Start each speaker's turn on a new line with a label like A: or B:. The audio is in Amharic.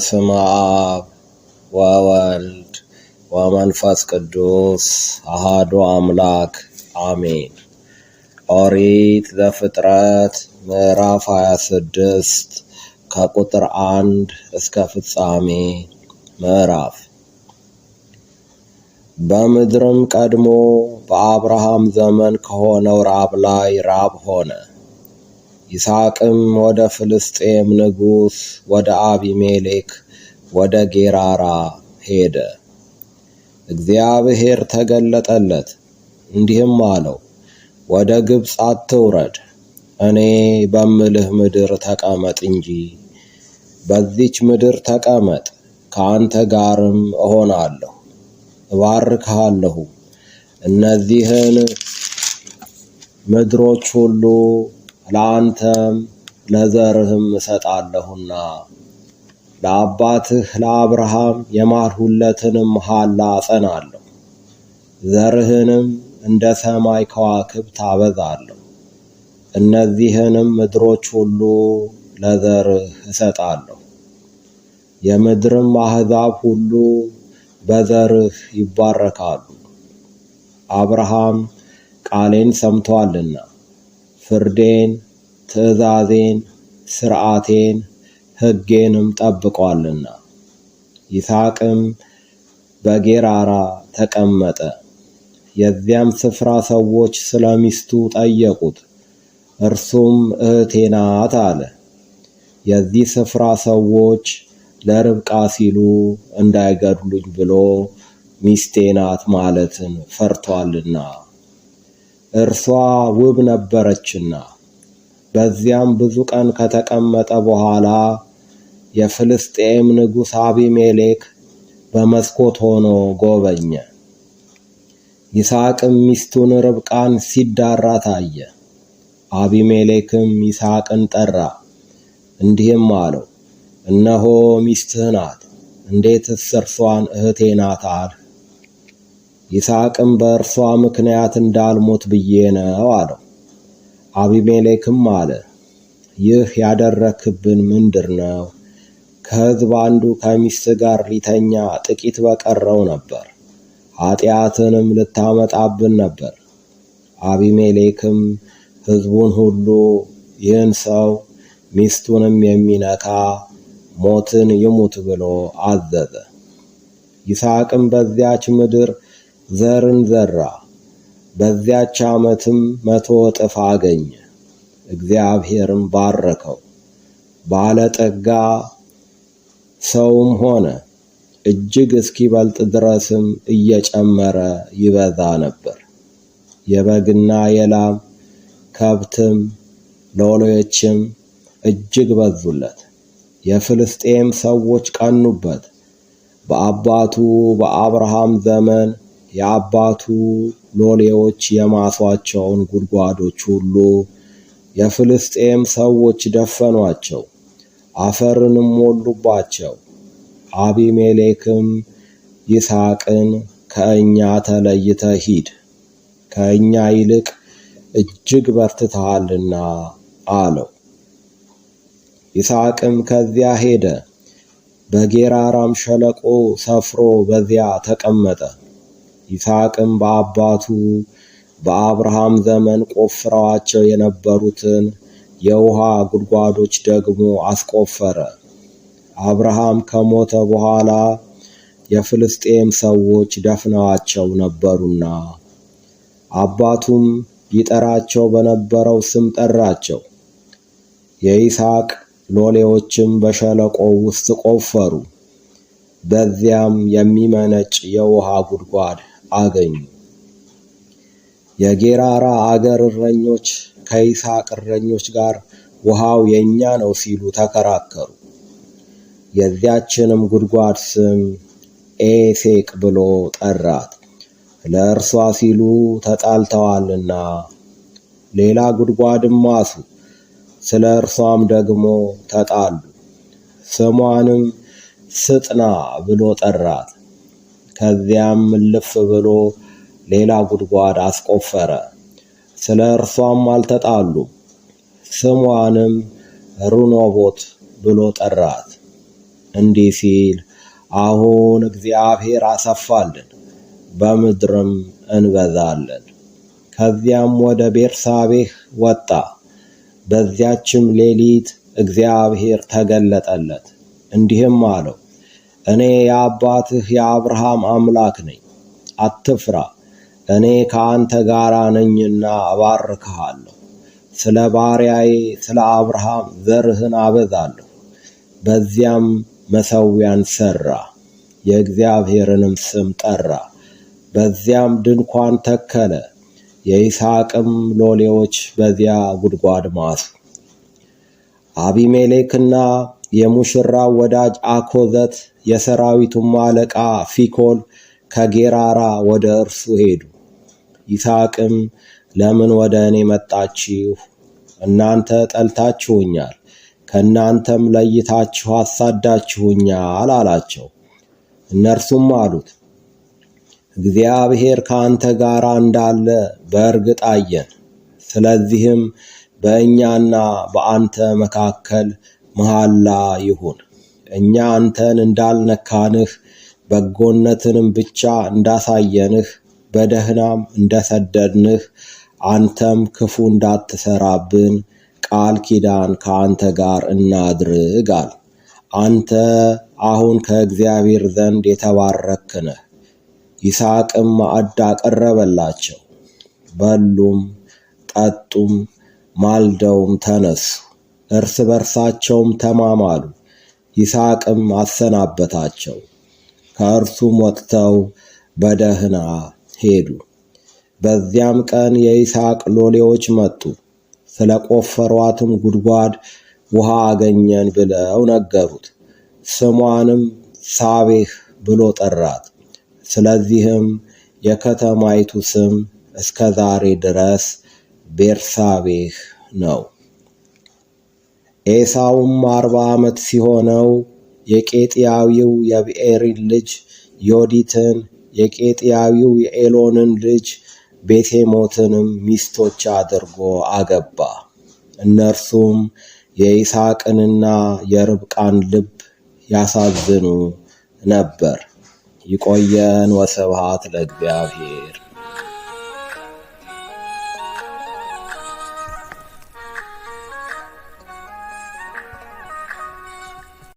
A: በስመ አብ ወወልድ ወመንፈስ ቅዱስ አሐዱ አምላክ አሜን። ኦሪት ዘፍጥረት ምዕራፍ 26 ከቁጥር 1 እስከ ፍጻሜ ምዕራፍ። በምድርም ቀድሞ በአብርሃም ዘመን ከሆነው ራብ ላይ ራብ ሆነ። ይስሐቅም ወደ ፍልስጤም ንጉሥ ወደ አቢሜሌክ ወደ ጌራራ ሄደ። እግዚአብሔር ተገለጠለት እንዲህም አለው፣ ወደ ግብፅ አትውረድ፣ እኔ በምልህ ምድር ተቀመጥ እንጂ። በዚች ምድር ተቀመጥ፣ ከአንተ ጋርም እሆናለሁ፣ እባርክሃለሁ። እነዚህን ምድሮች ሁሉ ለአንተም ለዘርህም እሰጣለሁና ለአባትህ ለአብርሃም የማልሁለትንም መሐላ አጸናለሁ። ዘርህንም እንደ ሰማይ ከዋክብት አበዛለሁ። እነዚህንም ምድሮች ሁሉ ለዘርህ እሰጣለሁ። የምድርም አሕዛብ ሁሉ በዘርህ ይባረካሉ። አብርሃም ቃሌን ሰምቶአልና ፍርዴን፣ ትእዛዜን፣ ሥርዓቴን፣ ሕጌንም ጠብቆአልና። ይስሐቅም በጌራራ ተቀመጠ። የዚያም ስፍራ ሰዎች ስለ ሚስቱ ጠየቁት። እርሱም እህቴ ናት አለ። የዚህ ስፍራ ሰዎች ለርብቃ ሲሉ እንዳይገድሉኝ ብሎ ሚስቴ ናት ማለትን ፈርቶአልና፣ እርሷ ውብ ነበረችና። በዚያም ብዙ ቀን ከተቀመጠ በኋላ የፍልስጤም ንጉሥ አቢሜሌክ በመስኮት ሆኖ ጎበኘ። ይስሐቅም ሚስቱን ርብቃን ሲዳራ ታየ። አቢሜሌክም ይስሐቅን ጠራ፣ እንዲህም አለው፣ እነሆ ሚስትህ ናት፣ እንዴትስ እርሷን እህቴ ናት አልህ? ይስሐቅም በእርሷ ምክንያት እንዳልሞት ብዬ ነው አለው። አቢሜሌክም አለ፣ ይህ ያደረክብን ምንድር ነው? ከሕዝብ አንዱ ከሚስት ጋር ሊተኛ ጥቂት በቀረው ነበር፣ ኃጢአትንም ልታመጣብን ነበር። አቢሜሌክም ሕዝቡን ሁሉ ይህን ሰው ሚስቱንም የሚነካ ሞትን ይሙት ብሎ አዘዘ። ይስሐቅም በዚያች ምድር ዘርን ዘራ። በዚያች ዓመትም 100 እጥፍ አገኘ። እግዚአብሔርም ባረከው፣ ባለጠጋ ሰውም ሆነ። እጅግ እስኪበልጥ ድረስም እየጨመረ ይበዛ ነበር። የበግና የላም ከብትም ሎሌዎችም እጅግ በዙለት። የፍልስጤም ሰዎች ቀኑበት። በአባቱ በአብርሃም ዘመን የአባቱ ሎሌዎች የማሷቸውን ጉድጓዶች ሁሉ የፍልስጤም ሰዎች ደፈኗቸው፣ አፈርንም ሞሉባቸው። አቢሜሌክም ይስሐቅን ከእኛ ተለይተህ ሂድ፣ ከእኛ ይልቅ እጅግ በርትተሃልና አለው። ይስሐቅም ከዚያ ሄደ፣ በጌራራም ሸለቆ ሰፍሮ በዚያ ተቀመጠ። ይስሐቅም በአባቱ በአብርሃም ዘመን ቆፍረዋቸው የነበሩትን የውሃ ጉድጓዶች ደግሞ አስቆፈረ። አብርሃም ከሞተ በኋላ የፍልስጤም ሰዎች ደፍነዋቸው ነበሩና፣ አባቱም ይጠራቸው በነበረው ስም ጠራቸው። የይስሐቅ ሎሌዎችም በሸለቆው ውስጥ ቆፈሩ፣ በዚያም የሚመነጭ የውሃ ጉድጓድ አገኙ። የጌራራ አገር እረኞች ከይስሐቅ እረኞች ጋር ውሃው የኛ ነው ሲሉ ተከራከሩ። የዚያችንም ጉድጓድ ስም ኤሴቅ ብሎ ጠራት፣ ለእርሷ ሲሉ ተጣልተዋልና። ሌላ ጉድጓድም ማሱ፣ ስለ እርሷም ደግሞ ተጣሉ። ስሟንም ስጥና ብሎ ጠራት። ከዚያም እልፍ ብሎ ሌላ ጉድጓድ አስቆፈረ፣ ስለ እርሷም አልተጣሉም። ስሟንም ሩኖቦት ብሎ ጠራት። እንዲህ ሲል አሁን እግዚአብሔር አሰፋልን፣ በምድርም እንበዛለን። ከዚያም ወደ ቤርሳቤህ ወጣ። በዚያችም ሌሊት እግዚአብሔር ተገለጠለት፣ እንዲህም አለው፣ እኔ የአባትህ የአብርሃም አምላክ ነኝ። አትፍራ፣ እኔ ከአንተ ጋር ነኝና እባርክሃለሁ። ስለ ባሪያዬ ስለ አብርሃም ዘርህን አበዛለሁ። በዚያም መሠዊያን ሠራ፣ የእግዚአብሔርንም ስም ጠራ። በዚያም ድንኳን ተከለ። የይስሐቅም ሎሌዎች በዚያ ጉድጓድ ማሱ። አቢሜሌክና የሙሽራው ወዳጅ አኮዘት የሰራዊቱም አለቃ ፊኮል ከጌራራ ወደ እርሱ ሄዱ። ይስሐቅም ለምን ወደ እኔ መጣችሁ? እናንተ ጠልታችሁኛል፣ ከእናንተም ለይታችሁ አሳዳችሁኛል አላቸው። እነርሱም አሉት፣ እግዚአብሔር ከአንተ ጋር እንዳለ በእርግጥ አየን። ስለዚህም በእኛና በአንተ መካከል መሐላ ይሁን። እኛ አንተን እንዳልነካንህ በጎነትንም ብቻ እንዳሳየንህ በደህናም እንደሰደድንህ አንተም ክፉ እንዳትሰራብን ቃል ኪዳን ከአንተ ጋር እናድርግ አል። አንተ አሁን ከእግዚአብሔር ዘንድ የተባረክ ነህ። ይስሐቅም ማዕድ አቀረበላቸው። በሉም ጠጡም፣ ማልደውም ተነሱ፣ እርስ በርሳቸውም ተማማሉ። ይስሐቅም አሰናበታቸው። ከእርሱም ወጥተው በደህና ሄዱ። በዚያም ቀን የይስሐቅ ሎሌዎች መጡ። ስለ ቆፈሯትም ጉድጓድ ውሃ አገኘን ብለው ነገሩት። ስሟንም ሳቤህ ብሎ ጠራት። ስለዚህም የከተማይቱ ስም እስከ ዛሬ ድረስ ቤርሳቤህ ነው። ኤሳውም 40 ዓመት ሲሆነው የቄጥያዊው የብኤሪን ልጅ ዮዲትን የቄጥያዊው የኤሎንን ልጅ ቤሴሞትንም ሚስቶች አድርጎ አገባ። እነርሱም የይስሐቅንና የርብቃን ልብ ያሳዝኑ ነበር። ይቆየን። ወስብሐት ለእግዚአብሔር።